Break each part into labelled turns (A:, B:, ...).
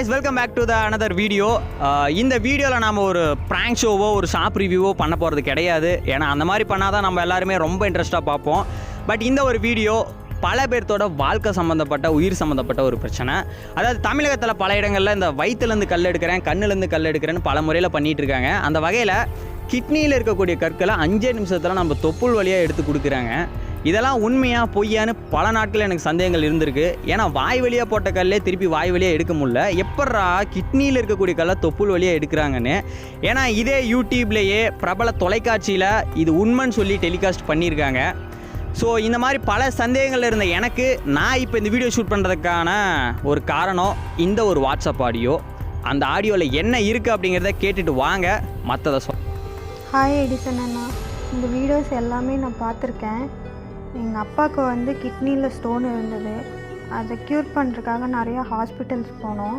A: guys, welcome back to the another video. இந்த வீடியோவில் நாம் ஒரு ப்ராங்க் ஷோவோ ஒரு ஷாப் ரிவ்யூவோ பண்ண போகிறது கிடையாது. ஏன்னா அந்த மாதிரி பண்ணால் தான் நம்ம எல்லாருமே ரொம்ப இன்ட்ரெஸ்ட்டாக பார்ப்போம். பட் இந்த ஒரு வீடியோ பல பேர்த்தோட வாழ்க்கை சம்மந்தப்பட்ட உயிர் சம்மந்தப்பட்ட ஒரு பிரச்சனை. அதாவது தமிழகத்தில் பல இடங்களில் இந்த வயிற்றுலேருந்து கல் எடுக்கிறேன், கண்ணுலேருந்து கல் எடுக்கிறேன்னு பல முறையில் பண்ணிகிட்டு இருக்காங்க. அந்த வகையில் கிட்னியில் இருக்கக்கூடிய கற்களை 5 நிமிஷத்தில் நம்ம தொப்புள் வழியாக எடுத்து கொடுக்குறாங்க. இதெல்லாம் உண்மையாக பொய்யான்னு பல நாட்கள் எனக்கு சந்தேகங்கள் இருந்திருக்கு. ஏன்னா வாய் வழியாக போட்ட கல்லே திருப்பி வாய் வழியாக எடுக்க முடியல, எப்பட்றா கிட்னியில் இருக்கக்கூடிய கல்லை தொப்புள் வழியாக எடுக்கிறாங்கன்னு. ஏன்னா இதே யூடியூப்லேயே பிரபல தொலைக்காட்சியில் இது உண்மைன்னு சொல்லி டெலிகாஸ்ட் பண்ணியிருக்காங்க. ஸோ இந்த மாதிரி பல சந்தேகங்கள் இருந்த எனக்கு நான் இப்போ இந்த வீடியோ ஷூட் பண்ணுறதுக்கான ஒரு காரணம் இந்த ஒரு வாட்ஸ்அப் ஆடியோ. அந்த ஆடியோவில் என்ன இருக்குது அப்படிங்கிறத கேட்டுட்டு வாங்க, மற்றதை
B: ஹாய் எடிசன் அண்ணா, இந்த வீடியோஸ் எல்லாமே நான் பார்த்துருக்கேன். எங்கள் அப்பாவுக்கு கிட்னியில் ஸ்டோன் இருந்தது. அதை க்யூர் பண்ணுறதுக்காக நிறையா ஹாஸ்பிட்டல்ஸ் போனோம்,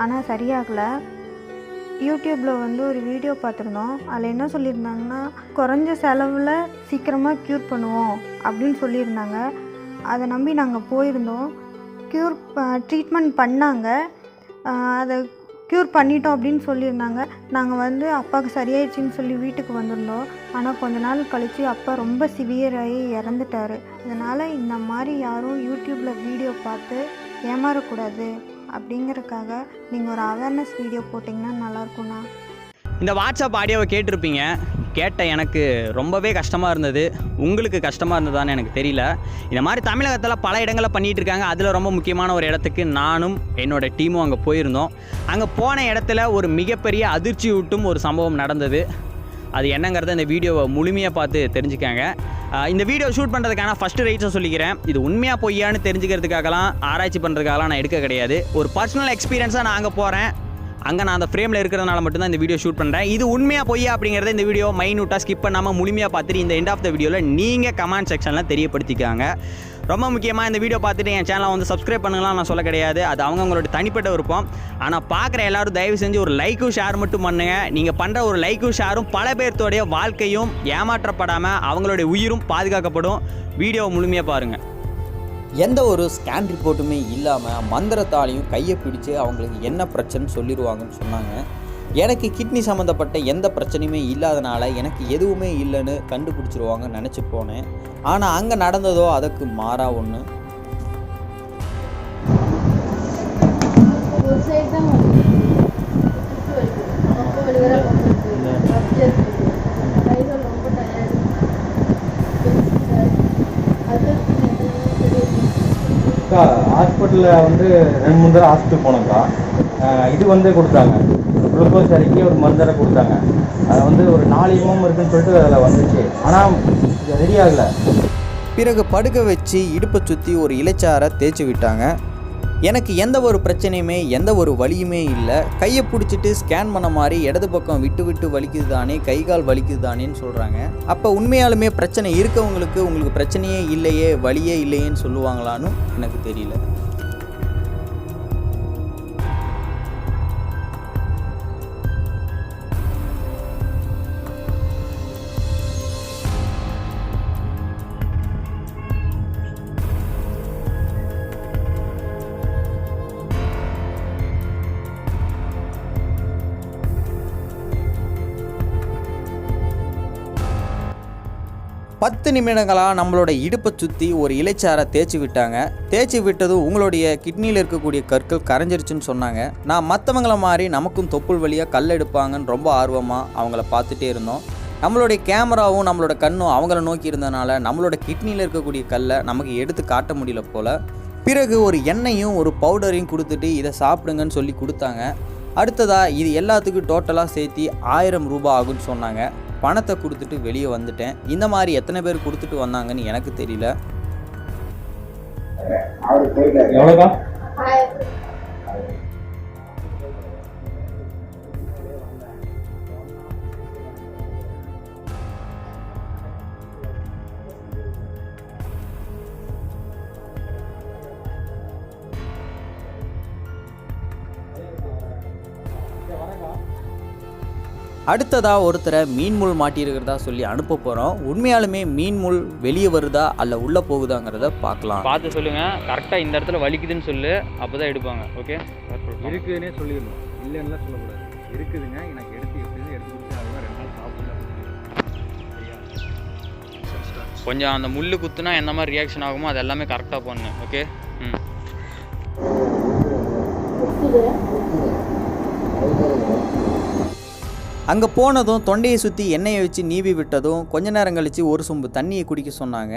B: ஆனால் சரியாகலை. யூடியூப்பில் ஒரு வீடியோ பார்த்துருந்தோம். அதில் என்ன சொல்லியிருந்தாங்கன்னா, குறைஞ்ச செலவில் சீக்கிரமாக க்யூர் பண்ணுவோம் அப்படின்னு சொல்லியிருந்தாங்க. அதை நம்பி நாங்கள் போயிருந்தோம். ட்ரீட்மெண்ட் பண்ணாங்க, அதை க்யூர் பண்ணிட்டோம் அப்படின்னு சொல்லியிருந்தாங்க. நாங்கள் அப்பாவுக்கு சரியாயிடுச்சின்னு சொல்லி வீட்டுக்கு வந்திருந்தோம். ஆனால் கொஞ்ச நாள் கழித்து அப்பா ரொம்ப சிவியராகி இறந்துட்டார். இதனால் இந்த மாதிரி யாரும் யூடியூப்பில் வீடியோ பார்த்து ஏமாறக்கூடாது அப்படிங்கிறதுக்காக நீங்கள் ஒரு அவேர்னஸ் வீடியோ போட்டிங்கன்னா நல்லாயிருக்குண்ணா.
A: இந்த வாட்ஸ்அப் ஆடியோவை கேட்டிருப்பீங்க. கேட்ட எனக்கு ரொம்பவே கஷ்டமாக இருந்தது. உங்களுக்கு கஷ்டமாக இருந்ததான்னு எனக்கு தெரியல. இந்த மாதிரி தமிழகத்தில் பல இடங்களில் பண்ணிகிட்டு இருக்காங்க. அதில் ரொம்ப முக்கியமான ஒரு இடத்துக்கு நானும் என்னோடய டீமும் அங்கே போயிருந்தோம். அங்கே போன இடத்துல ஒரு மிகப்பெரிய அதிர்ச்சி ஊட்டும் ஒரு சம்பவம் நடந்தது. அது என்னங்கிறத இந்த வீடியோவை முழுமையாக பார்த்து தெரிஞ்சுக்காங்க. இந்த வீடியோ ஷூட் பண்ணுறதுக்கான ஃபஸ்ட்டு ரைட்ஸை சொல்லிக்கிறேன். இது உண்மையாக பொய்யான்னு தெரிஞ்சுக்கிறதுக்காகலாம் ஆராய்ச்சி பண்ணுறதுக்காகலாம் நான் எடுக்க கிடையாது. ஒரு பர்சனல் எக்ஸ்பீரியன்ஸாக நான் அங்கே போகிறேன், அங்கே நான் அந்த ஃப்ரேமில் இருக்கிறதுனால மட்டும்தான் இந்த வீடியோ ஷூட் பண்ணுறேன். இது உண்மையாக பொய்யா அப்படிங்கிறத இந்த வீடியோ மைனூட்டாக ஸ்கிப் பண்ணாமல் முழுமையாக பார்த்துட்டு இந்த எண்ட் ஆஃப் த வீடியோவில் நீங்கள் கமெண்ட் செக்ஷனில் தெரியப்படுத்திக்காங்க. ரொம்ப முக்கியமாக இந்த வீடியோ பார்த்துட்டு என் சேனலை சப்ஸ்கிரைப் பண்ணுங்களாம் நான் சொல்ல கிடையாது, அது அவங்களோட தனிப்பட்ட விருப்பம். ஆனால் பார்க்குற எல்லோரும் தயவு செஞ்சு ஒரு லைக்கும் ஷேர் மட்டும் பண்ணுங்கள். நீங்கள் பண்ணுற ஒரு லைக்கும் ஷேரும் பல பேர்த்தோடைய வாழ்க்கையும் ஏமாற்றப்படாமல் அவங்களுடைய உயிரும் பாதுகாக்கப்படும். வீடியோ முழுமையாக பாருங்கள்.
C: எந்த ஒரு ஸ்கேன் ரிப்போர்ட்டுமே இல்லாமல் மந்திரத்தாலையும் கையை பிடிச்சு அவங்களுக்கு என்ன பிரச்சனைன்னு சொல்லிடுவாங்கன்னு சொன்னாங்க. எனக்கு கிட்னி சம்மந்தப்பட்ட எந்த பிரச்சனையுமே இல்லாதனால எனக்கு எதுவுமே இல்லைன்னு கண்டுபிடிச்சிருவாங்கன்னு நினச்சி போனேன். ஆனால் அங்கே நடந்ததோ அதுக்கு மாறா ஒன்று.
D: ஹாஸ்பிட்டலில் 2-3 தடவை ஹாஸ்பிட்டல் போனோம்க்கா. இது கொடுத்தாங்க, குளுக்கோஸ் இறக்கி ஒரு மருந்தரை கொடுத்தாங்க. அது ஒரு 4 mm இருக்குன்னு சொல்லிட்டு அதில் வந்துச்சு, ஆனால் ரெடி ஆகலை.
C: பிறகு படுக்க வச்சு இடுப்பை சுற்றி ஒரு இலைச்சாரை தேய்ச்சி விட்டாங்க. எனக்கு எந்த ஒரு பிரச்சனையுமே எந்த ஒரு வலியுமே இல்லை. கையை பிடிச்சிட்டு ஸ்கேன் பண்ண மாதிரி இடது பக்கம் விட்டு விட்டு வலிக்குது தானே, கை கால் வலிக்குது தானேன்னு சொல்கிறாங்க. அப்போ உண்மையாலுமே பிரச்சனை இருக்கவங்களுக்கு உங்களுக்கு பிரச்சனையே இல்லையே, வலியே இல்லையேன்னு சொல்லுவாங்களான்னு எனக்கு தெரியல. பத்து நிமிடங்களாக நம்மளோட இடுப்பை சுற்றி ஒரு இலைச்சாரை தேய்ச்சி விட்டாங்க. தேய்ச்சி விட்டதும் உங்களுடைய கிட்னியில் இருக்கக்கூடிய கற்கள் கரைஞ்சிருச்சுன்னு சொன்னாங்க. நான் மற்றவங்கள மாதிரி நமக்கும் தொப்புள் வழியாக கல் எடுப்பாங்கன்னு ரொம்ப ஆர்வமாக அவங்கள பார்த்துட்டே இருந்தோம். நம்மளுடைய கேமராவும் நம்மளோட கண்ணும் அவங்கள நோக்கி இருந்தனால நம்மளோட கிட்னியில் இருக்கக்கூடிய கல்லை நமக்கு எடுத்து காட்ட முடியல போல். பிறகு ஒரு எண்ணெயும் ஒரு பவுடரையும் கொடுத்துட்டு இதை சாப்பிடுங்கன்னு சொல்லி கொடுத்தாங்க. அடுத்ததாக இது எல்லாத்துக்கும் டோட்டலாக சேர்த்து 1000 ரூபாய் ஆகுன்னு சொன்னாங்க. பணத்தை கொடுத்துட்டு வெளியே வந்துட்டேன். இந்த மாதிரி எத்தனை பேர் கொடுத்துட்டு வந்தாங்கன்னு எனக்கு தெரியல. அடுத்ததாக ஒருத்தரை மீன் முள் மாட்டியிருக்கிறதா சொல்லி அனுப்ப போகிறோம். உண்மையாலுமே மீன் முள் வெளியே வருதா அல்ல உள்ளே போகுதாங்கிறத பார்க்கலாம்.
A: பார்த்து சொல்லுங்கள், கரெக்டாக இந்த இடத்துல வலிக்குதுன்னு சொல்லு, அப்போ தான் எடுப்பாங்க. ஓகே,
D: இருக்குதுன்னே சொல்லிடணும், இல்லைன்னா சொல்லக்கூடாது. இருக்குதுங்க, எனக்கு எடுத்து எப்படின்னு எடுத்து கொடுத்து அதுதான் 2 நாள் சாப்பிடல.
A: கொஞ்சம் அந்த முள் குத்துனா எந்த மாதிரி ரியாக்ஷன் ஆகுமோ அது எல்லாமே கரெக்டாக பண்ணு. ஓகே.
C: அங்கே போனதும் தொண்டையை சுற்றி எண்ணெயை வச்சு நீவி விட்டதும் கொஞ்ச நேரம் கழித்து ஒரு சொம்பு தண்ணியை குடிக்க சொன்னாங்க.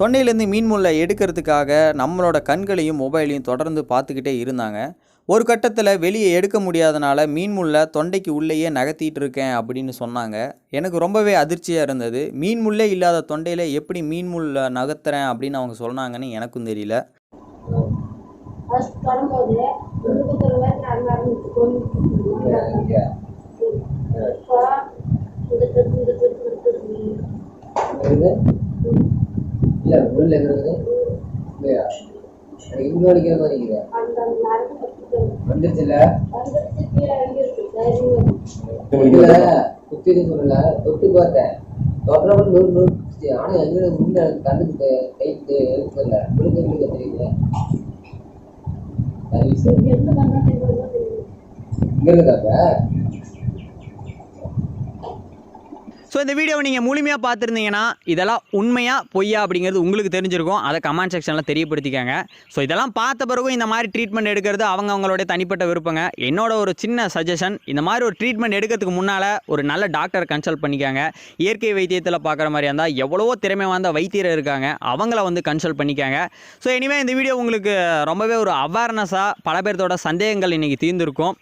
C: தொண்டையிலேருந்து மீன் முள்ளை எடுக்கிறதுக்காக நம்மளோட கண்களையும் மொபைலையும் தொடர்ந்து பார்த்துக்கிட்டே இருந்தாங்க. ஒரு கட்டத்தில் வெளியே எடுக்க முடியாதனால மீன் முள்ளை தொண்டைக்கு உள்ளேயே நகர்த்திட்டு இருக்கேன் அப்படின்னு சொன்னாங்க. எனக்கு ரொம்பவே அதிர்ச்சியாக இருந்தது. மீன் முள்ளே இல்லாத தொண்டையில் எப்படி மீன் முள்ளை நகர்த்துறேன் அப்படின்னு அவங்க சொன்னாங்கன்னு எனக்கும் தெரியல.
E: தொட்டு பார்த்தேன், ஆனா எங்க கண்ணுக்கு கைட்டு எடுக்கல, தெரியல.
A: ஸோ இந்த வீடியோவை நீங்கள் முழுமையாக பார்த்துருந்தீங்கன்னா இதெல்லாம் உண்மையாக பொய்யா அப்படிங்கிறது உங்களுக்கு தெரிஞ்சிருக்கும். அதை கமெண்ட் செக்ஷனில் தெரியப்படுத்திக்காங்க. ஸோ இதெல்லாம் பார்த்த பிறகும் இந்த மாதிரி ட்ரீட்மெண்ட் எடுக்கிறது அவங்களுடைய தனிப்பட்ட விருப்பங்க. என்னோட ஒரு சின்ன சஜஷன், இந்த மாதிரி ஒரு ட்ரீட்மெண்ட் எடுக்கிறதுக்கு முன்னால் ஒரு நல்ல டாக்டர் கன்சல்ட் பண்ணிக்காங்க. இயற்கை வைத்தியத்தில் பார்க்குற மாதிரி இருந்தால் எவ்வளவோ திறமை வாய்ந்த வைத்தியர் இருக்காங்க, அவங்கள வந்து கன்சல்ட் பண்ணிக்காங்க. ஸோ இனிமேல் இந்த வீடியோ உங்களுக்கு ரொம்பவே ஒரு அவேர்னஸாக பல பேர்த்தோட சந்தேகங்கள் இன்றைக்கி தீர்ந்துருக்கும்.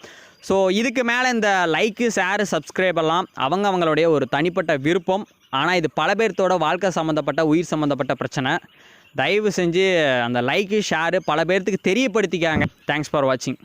A: ஸோ இதுக்கு மேலே இந்த லைக்கு, ஷேரு, சப்ஸ்கிரைப் எல்லாம் அவங்களுடைய ஒரு தனிப்பட்ட விருப்பம். ஆனால் இது பல பேர்த்தோட வாழ்க்கை சம்மந்தப்பட்ட, உயிர் சம்மந்தப்பட்ட பிரச்சனை. தயவு செஞ்சு அந்த லைக்கு, ஷேரு பல பேர்த்துக்கு தெரியப்படுத்திக்காங்க. தேங்க்ஸ் ஃபார் வாட்சிங்.